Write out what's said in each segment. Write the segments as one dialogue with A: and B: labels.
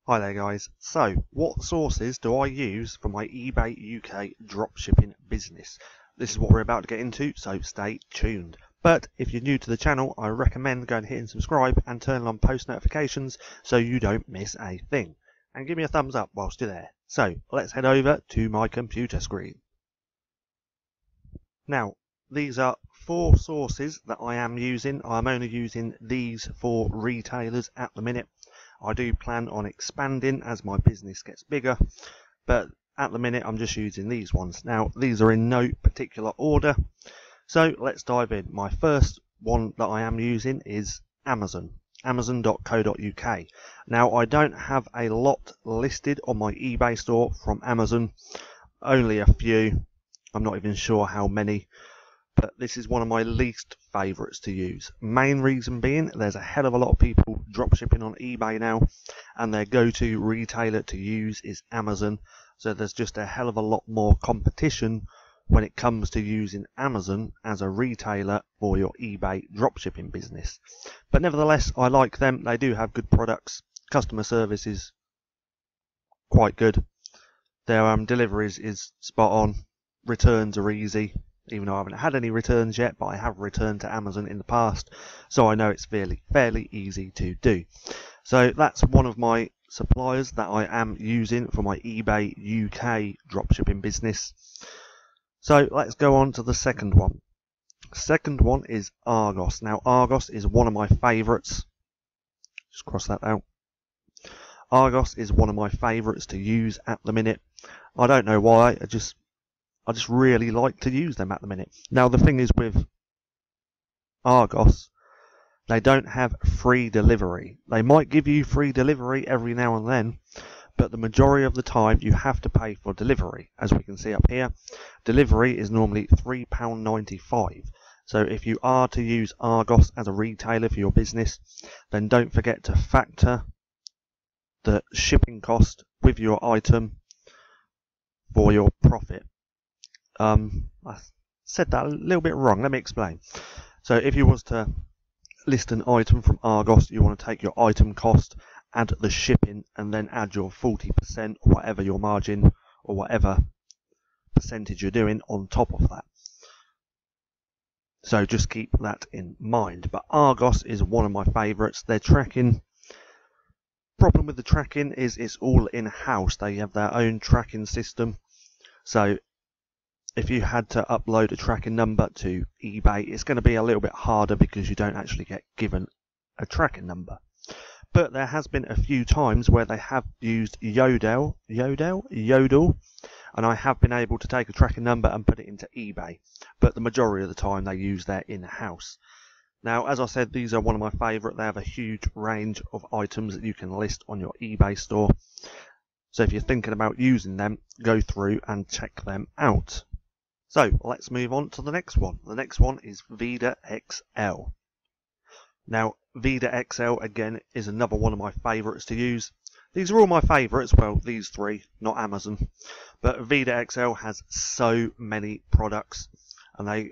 A: Hi there guys, so what sources do I use for my eBay UK dropshipping business? This is what we're about to get into, so stay tuned. But if you're new to the channel, I recommend going and hitting subscribe and turning on post notifications so you don't miss a thing. And give me a thumbs up whilst you're there. So let's head over to my computer screen. Now, these are 4 sources that I am using. I'm only using these 4 retailers at the minute. I do plan on expanding as my business gets bigger, but at the minute I'm just using these ones. Now, these are in no particular order, so let's dive in. My first one that I am using is Amazon, amazon.co.uk. Now, I don't have a lot listed on my eBay store from Amazon, only a few. I'm not even sure how many, but this is one of my least favourites to use. Main reason being, there's a hell of a lot of people dropshipping on eBay now, and their go-to retailer to use is Amazon. So there's just a hell of a lot more competition when it comes to using Amazon as a retailer for your eBay dropshipping business. But nevertheless, I like them. They do have good products. Customer service is quite good. Their deliveries is spot on. Returns are easy. Even though I haven't had any returns yet, but I have returned to Amazon in the past, so I know it's fairly easy to do. So that's one of my suppliers that I am using for my eBay UK dropshipping business. So let's go on to the second one. Second one is Argos. Now, Argos is one of my favourites. Just cross that out. Argos is one of my favourites to use at the minute. I don't know why. I just really like to use them at the minute. Now, the thing is with Argos, they don't have free delivery. They might give you free delivery every now and then, but the majority of the time you have to pay for delivery. As we can see up here, delivery is normally £3.95. So if you are to use Argos as a retailer for your business, then don't forget to factor the shipping cost with your item for your profit. I said that a little bit wrong. Let me explain. So if you was to list an item from Argos, you want to take your item cost, add the shipping, and then add your 40% or whatever your margin or whatever percentage you're doing on top of that. So just keep that in mind. But Argos is one of my favourites. Their tracking, problem with the tracking is it's all in-house. They have their own tracking system. So if you had to upload a tracking number to eBay, it's going to be a little bit harder because you don't actually get given a tracking number. But there has been a few times where they have used Yodel, and I have been able to take a tracking number and put it into eBay. But the majority of the time they use their in-house. Now, as I said, these are one of my favourite. They have a huge range of items that you can list on your eBay store. So if you're thinking about using them, go through and check them out. So let's move on to the next one. The next one is Vida XL. Now, Vida XL again is another one of my favourites to use. These are all my favourites, well, these 3, not Amazon. But Vida XL has so many products, and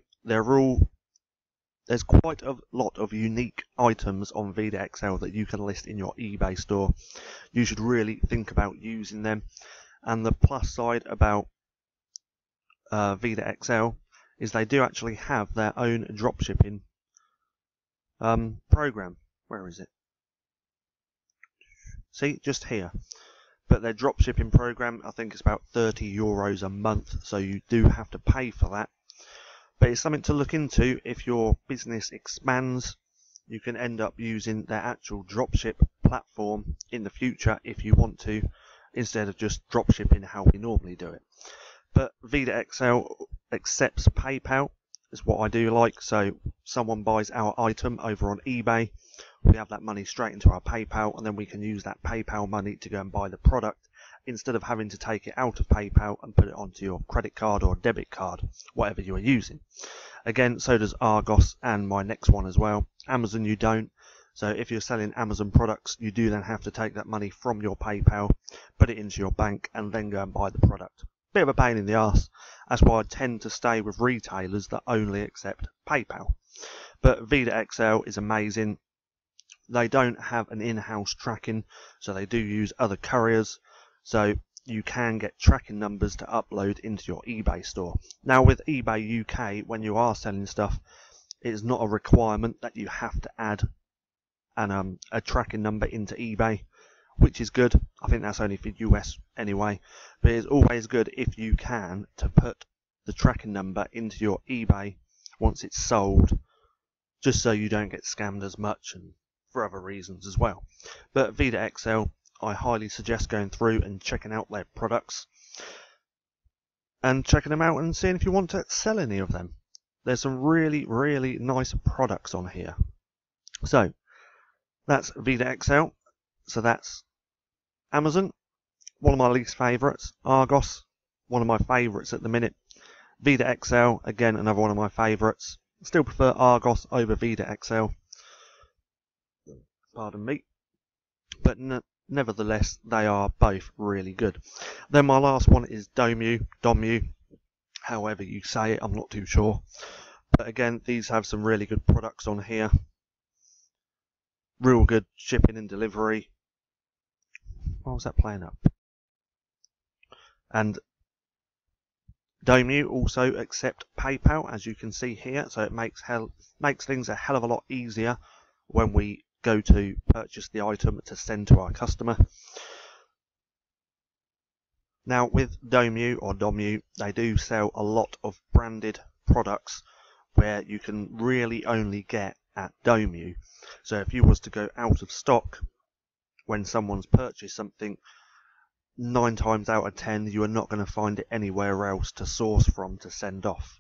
A: there's quite a lot of unique items on Vida XL that you can list in your eBay store. You should really think about using them. And the plus side about Vida XL is they do actually have their own dropshipping program. Where is it? See, just here. But their dropshipping program, I think it's about €30 a month, so you do have to pay for that. But it's something to look into. If your business expands, you can end up using their actual dropship platform in the future if you want to, instead of just dropshipping how we normally do it. But Vida XL accepts PayPal, is what I do like. So someone buys our item over on eBay, we have that money straight into our PayPal, and then we can use that PayPal money to go and buy the product instead of having to take it out of PayPal and put it onto your credit card or debit card, whatever you are using. Again, so does Argos and my next one as well. Amazon you don't. So if you're selling Amazon products, you do then have to take that money from your PayPal, put it into your bank, and then go and buy the product. Bit of a pain in the arse. That's why I tend to stay with retailers that only accept PayPal. But Vida XL is amazing. they don't have an in-house tracking, so they do use other couriers, so you can get tracking numbers to upload into your eBay store. Now with eBay UK, when you are selling stuff, it is not a requirement that you have to add a tracking number into eBay, which is good. I think that's only for US anyway, but it's always good if you can to put the tracking number into your eBay once it's sold, just so you don't get scammed as much and for other reasons as well. But Vida XL, I highly suggest going through and checking out their products and checking them out and seeing if you want to sell any of them. There's some really, really nice products on here. So that's Vida XL. So that's Amazon, one of my least favourites. Argos, one of my favourites at the minute. Vida XL, again another one of my favourites. Still prefer Argos over Vida XL. Pardon me. But nevertheless, they are both really good. Then my last one is Domu, however you say it, I'm not too sure. But again, these have some really good products on here. Real good shipping and delivery. Why was that playing up? And Domu also accept PayPal, as you can see here, so it makes things a hell of a lot easier when we go to purchase the item to send to our customer. Now with Domu, they do sell a lot of branded products where you can really only get at Domu. So if you was to go out of stock when someone's purchased something, 9 times out of 10 you are not going to find it anywhere else to source from to send off.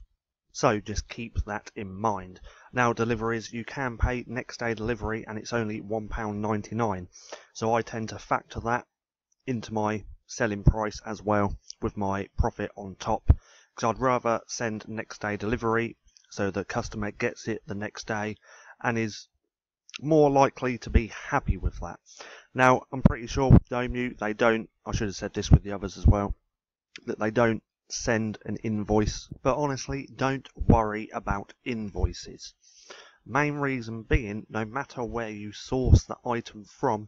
A: So just keep that in mind. Now deliveries, you can pay next day delivery and it's only £1.99. So I tend to factor that into my selling price as well, with my profit on top, because I'd rather send next day delivery so the customer gets it the next day and is more likely to be happy with that. Now I'm pretty sure with Domu they don't, I should have said this with the others as well, that they don't send an invoice, but honestly don't worry about invoices. Main reason being, no matter where you source the item from,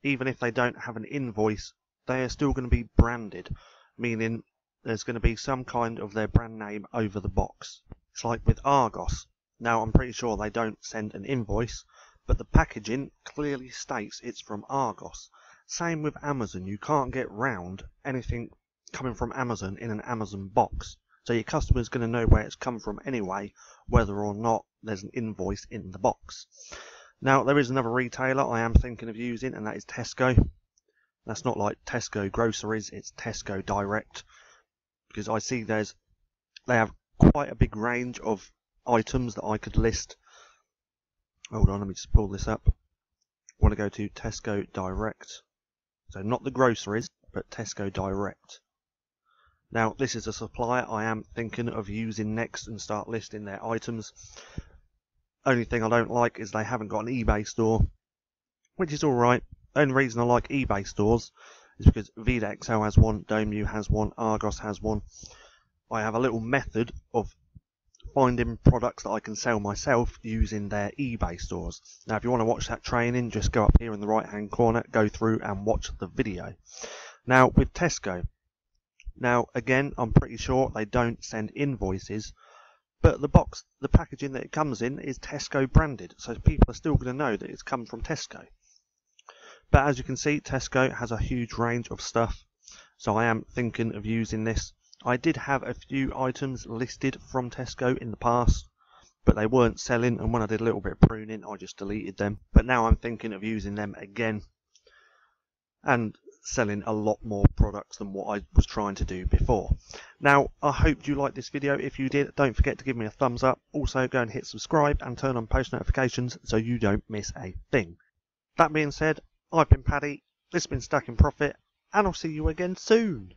A: even if they don't have an invoice, they are still going to be branded, meaning there's going to be some kind of their brand name over the box. It's like with Argos. Now I'm pretty sure they don't send an invoice, but the packaging clearly states it's from Argos. Same with Amazon, you can't get round anything coming from Amazon in an Amazon box, so your customer's going to know where it's come from anyway, whether or not there's an invoice in the box. Now there is another retailer I am thinking of using, and that is Tesco. That's not like Tesco groceries, it's Tesco Direct, because I see they have quite a big range of items that I could list. Hold on, let me just pull this up. I want to go to Tesco Direct, so not the groceries but Tesco Direct. Now this is a supplier I am thinking of using next and start listing their items. Only thing I don't like is they haven't got an eBay store, which is alright. The only reason I like eBay stores is because Vida XL has one, Domu has one, Argos has one. I have a little method of finding products that I can sell myself using their eBay stores. Now if you want to watch that training, just go up here in the right hand corner, go through and watch the video. Now with Tesco, now again I'm pretty sure they don't send invoices, but the packaging that it comes in is Tesco branded, so people are still going to know that it's come from Tesco. But as you can see, Tesco has a huge range of stuff, so I am thinking of using this. I did have a few items listed from Tesco in the past, but they weren't selling, and when I did a little bit of pruning I just deleted them. But now I'm thinking of using them again and selling a lot more products than what I was trying to do before. Now I hope you liked this video. If you did, don't forget to give me a thumbs up. Also go and hit subscribe and turn on post notifications so you don't miss a thing. That being said, I've been Paddy, this has been StackinProfit, and I'll see you again soon.